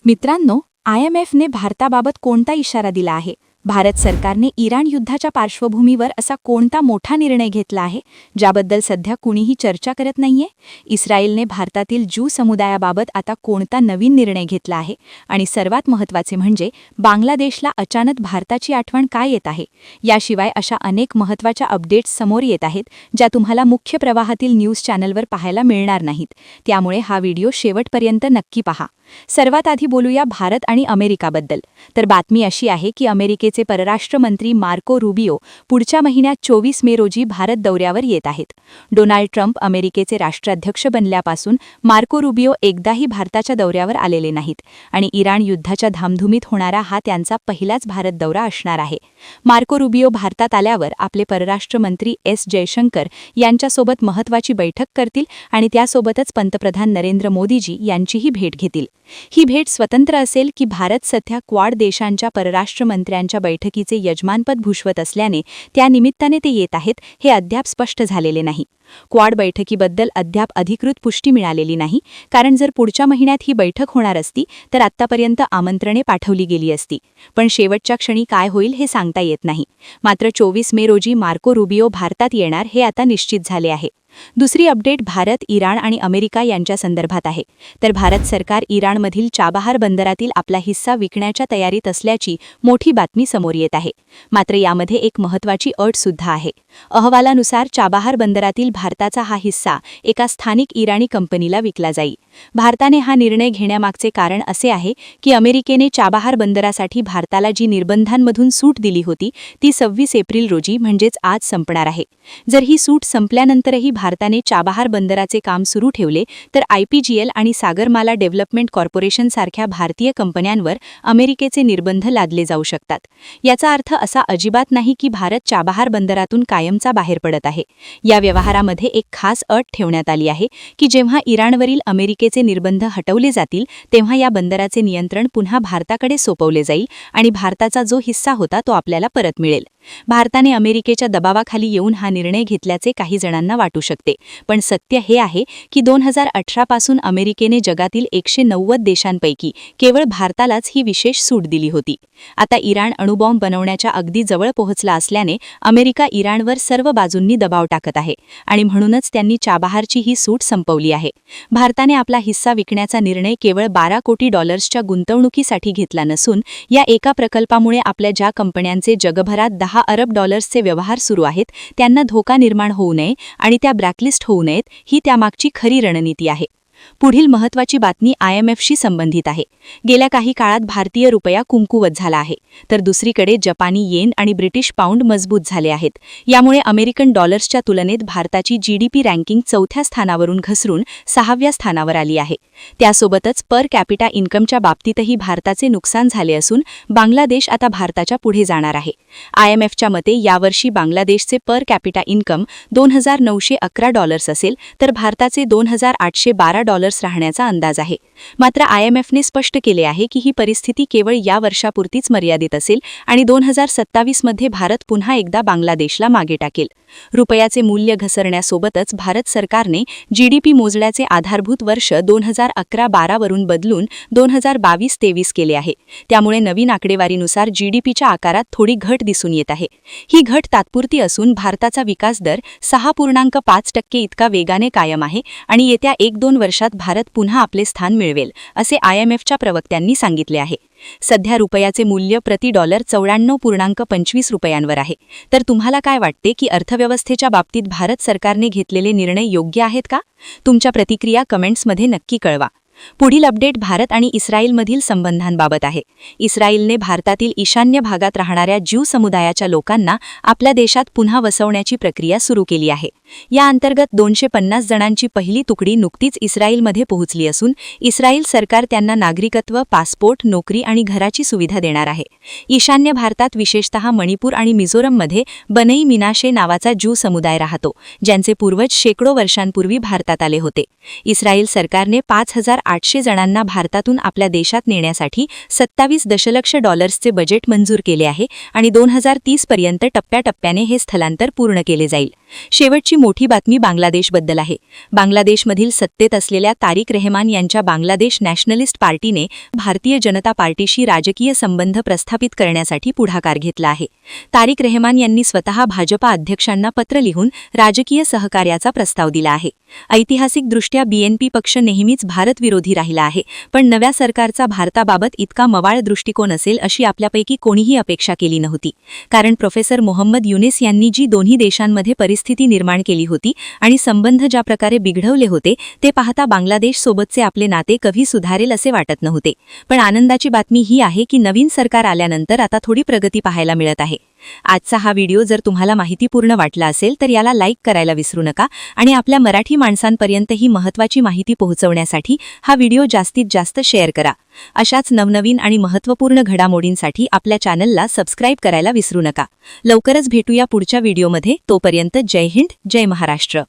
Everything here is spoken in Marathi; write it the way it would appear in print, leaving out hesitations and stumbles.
मित्रांनो, IMFने भारताबाबत कोणता इशारा दिला आहे? भारत सरकारने इराण युद्धाच्या पार्श्वभूमीवर असा कोणता मोठा निर्णय घेतला आहे, ज्याबद्दल सध्या कुणीही चर्चा करत नाहीये? इस्रायलने भारतातील ज्यू समुदायाबाबत आता कोणता नवीन निर्णय घेतला आहे? आणि सर्वात महत्त्वाचे म्हणजे बांगलादेशला अचानक भारताची आठवण काय येत आहे? याशिवाय अशा अनेक महत्त्वाच्या अपडेट्स समोर येत आहेत, ज्या तुम्हाला मुख्य प्रवाहातील न्यूज चॅनलवर पाहायला मिळणार नाहीत. त्यामुळे हा व्हिडिओ शेवटपर्यंत नक्की पहा. सर्वात आधी बोलूया भारत आणि अमेरिकाबद्दल. तर बातमी अशी आहे की अमेरिकेचे परराष्ट्र मंत्री मार्को रुबियो पुढच्या महिन्यात 24 मे रोजी भारत दौऱ्यावर येत आहेत. डोनाल्ड ट्रम्प अमेरिकेचे राष्ट्राध्यक्ष बनल्यापासून मार्को रुबियो एकदाही भारताच्या दौऱ्यावर आलेले नाहीत आणि इराण युद्धाच्या धामधुमीत होणारा हा त्यांचा पहिलाच भारत दौरा असणार आहे. मार्को रुबियो भारतात आल्यावर आपले परराष्ट्र मंत्री एस जयशंकर यांच्यासोबत महत्त्वाची बैठक करतील आणि त्यासोबतच पंतप्रधान नरेंद्र मोदीजी यांचीही भेट घेतील. ही भेट स्वतंत्र असेल की भारत सध्या क्वाड देशांच्या परराष्ट्र मंत्र्यांच्या बैठकीचे यजमानपद भूषवत असल्याने त्या निमित्ताने ते येत आहेत हे अद्याप स्पष्ट झालेले नाही. क्वाड बैठकीबद्दल अद्याप अधिकृत पुष्टी मिळालेली नाही, कारण जर पुढच्या महिन्यात ही बैठक होणार असती तर आत्तापर्यंत आमंत्रणे पाठवली गेली असती. पण शेवटच्या क्षणी काय होईल हे सांगता येत नाही. मात्र 24 मे रोजी मार्को रुबियो भारतात येणार हे आता निश्चित झाले आहे. दुसरी अपडेट भारत, इराण आणि अमेरिका यांच्या संदर्भात आहे. तर भारत सरकार इराणमधील चाबहार बंदरातील आपला हिस्सा विकण्याच्या तयारीत असल्याची मोठी बातमी समोर येत आहे. मात्र यामध्ये एक महत्त्वाची अट सुद्धा आहे. अहवालानुसार चाबहार बंदरातील भारताचा हा हिस्सा एका स्थानिक इराणी कंपनीला विकला जाईल. भारताने हा निर्णय घेण्यामागचे कारण असे आहे की अमेरिकेने चाबहार बंदरासाठी भारताला जी निर्बंधांमधून सूट दिली होती ती 26 एप्रिल रोजी म्हणजेच आज संपणार आहे. जर ही सूट संपल्यानंतरही भारताने चाबहार बंदराचे काम सुरू ठेवले तर IPGL आणि सागरमाला डेव्हलपमेंट कॉर्पोरेशन सारख्या भारतीय कंपन्यांवर अमेरिकेचे निर्बंध लादले जाऊ शकतात. याचा अर्थ असा अजिबात नाही की भारत चाबहार बंदरातून कायमचा बाहेर पडत आहे. या व्यवहारामध्ये एक खास अट ठेवण्यात आली आहे की जेव्हा इराणवरील अमेरिकेचे निर्बंध हटवले जातील तेव्हा या बंदराचे नियंत्रण पुन्हा भारताकडे सोपवले जाईल आणि भारताचा जो हिस्सा होता तो आपल्याला परत मिळेल. भारताने अमेरिकेच्या दबावाखाली येऊन हा निर्णय घेतल्याचे काही जणांना वाटू शकते, पण सत्य हे आहे की 2018 पासून अमेरिकेने जगातील 190 देशांपैकी केवळ भारतालाच ही विशेष सूट दिली होती. आता इराण अणुबॉम्ब बनवण्याच्या अगदी जवळ पोहोचला असल्याने अमेरिका इराणवर सर्व बाजूंनी दबाव टाकत आहे आणि म्हणूनच त्यांनी चाबहारची ही सूट संपवली आहे. भारताने आपला हिस्सा विकण्याचा निर्णय केवळ $12 कोटी गुंतवणुकीसाठी घेतला नसून या एका प्रकल्पामुळे आपल्या ज्या कंपन्यांचे जगभरात $10 अरब व्यवहार सुरू आहेत त्यांना धोका निर्माण होऊ नये आणि त्या ब्लॅकलिस्ट होऊ नयेत ही त्यामागची खरी रणनीती आहे. पुढील महत्त्वाची बातमी IMFशी संबंधित आहे. गेल्या काही काळात भारतीय रुपया कमकुवत झाला आहे, तर दुसरीकडे जपानी येन आणि ब्रिटिश पाऊंड मजबूत झाले आहेत. यामुळे अमेरिकन डॉलर्सच्या तुलनेत भारताची GDP रँकिंग 4थ्या स्थानावरून घसरून 6व्या स्थानावर आली आहे. त्यासोबतच पर कॅपिटा इन्कमच्या बाबतीतही भारताचे नुकसान झाले असून बांगलादेश आता भारताच्या पुढे जाणार आहे. IMFच्या मते यावर्षी बांगलादेशचे पर कॅपिटा इन्कम $2,911 असेल तर भारताचे $2,812 राहण्याचा अंदाज आहे. मात्र IMFने स्पष्ट केले आहे की ही परिस्थिती केवळ या वर्षापुरतीच मर्यादित असेल आणि 2027 मध्ये भारत पुन्हा एकदा बांगलादेशला मागे टाकेल. रुपयाचे मूल्य घसरण्यासोबतच भारत सरकारने GDP मोजण्याचे आधारभूत वर्ष 2011-12 वरून बदलून 2022-23 केले आहे. त्यामुळे नवीन आकडेवारीनुसार GDPच्या आकारात थोडी घट दिसून येत आहे. ही घट तात्पुरती असून भारताचा विकास दर 6.5% इतका वेगाने कायम आहे आणि येत्या 1-2 वर्षात भारत पुन्हा आपले स्थान मिळवेल, असे IMFच्या प्रवक्त्यांनी सांगितले आहे. सध्या रुपयाचे मूल्य प्रति डॉलर 94.25 रुपयांवर आहे. तर तुम्हाला काय वाटते की अर्थव्यवस्थेच्या बाबतीत भारत सरकारने घेतलेले निर्णय योग्य आहेत का? तुमच्या प्रतिक्रिया कमेंट्समध्ये नक्की कळवा. पुढील अपडेट भारत आणि इस्रायलमधील संबंधांबाबत आहे. इस्रायलने भारतातील ईशान्य भागात राहणाऱ्या ज्यू समुदायाच्या लोकांना आपल्या देशात पुन्हा वसवण्याची प्रक्रिया सुरू केली आहे. या अंतर्गत 250 जणांची पहिली तुकडी नुकतीच इस्रायलमध्ये पोहोचली असून इस्रायल सरकार त्यांना नागरिकत्व, पासपोर्ट, नोकरी आणि घराची सुविधा देणार आहे. ईशान्य भारतात विशेषतः मणिपूर आणि मिझोरममध्ये बनई मिनाशे नावाचा ज्यू समुदाय राहतो, ज्यांचे पूर्वज शेकडो वर्षांपूर्वी भारतात आले होते. इस्रायल सरकारने 5,000 800 जणांना भारतातून आपल्या देशात नेण्यासाठी 27 दशलक्ष डॉलर्सचे बजेट मंजूर केले आहे आणि 2030 पर्यंत टप्प्याटप्प्याने हे स्थलांतर पूर्ण केले जाईल. शेवटची मोठी बातमी बांगलादेशबद्दल आहे. बांगलादेशमधील सत्तेत असलेल्या तारिक रेहमान यांच्या बांगलादेश नॅशनलिस्ट पार्टीने भारतीय जनता पार्टीशी राजकीय संबंध प्रस्थापित करण्यासाठी पुढाकार घेतला आहे. तारिक रेहमान यांनी स्वतः भाजपा अध्यक्षांना पत्र लिहून राजकीय सहकार्याचा प्रस्ताव दिला आहे. ऐतिहासिकदृष्ट्या BNP पक्ष नेहमीच भारतविरोधी राहिला आहे, पण नव्या सरकारचा भारताबाबत इतका मवाळ दृष्टिकोन असेल अशी आपल्यापैकी कोणीही अपेक्षा केली नव्हती. कारण प्रोफेसर मोहम्मद युनिस यांनी जी दोन्ही देशांमध्ये परिस्थिती निर्माण केली होती आणि संबंध ज्या प्रकारे बिघडवले होते ते पाहता बांगलादेशसोबतचे आपले नाते कधी सुधारेल असे वाटत नव्हते. पण आनंदाची बातमी ही आहे की नवीन सरकार आल्यानंतर आता थोडी प्रगती पाहायला मिळत आहे. आजचा हा व्हिडिओ जर तुम्हाला माहितीपूर्ण वाटला असेल तर याला लाईक करायला विसरू नका आणि आपल्या मराठी माणसांपर्यंत ही महत्त्वाची माहिती पोहोचवण्यासाठी हा व्हिडिओ जास्तीत जास्त शेअर करा. अशाच नवनवीन आणि महत्त्वपूर्ण घडामोडींसाठी आपल्या चॅनलला सबस्क्राईब करायला विसरू नका. लवकरच भेटूया पुढच्या व्हिडिओमध्ये. तोपर्यंत जय हिंद, जय महाराष्ट्र.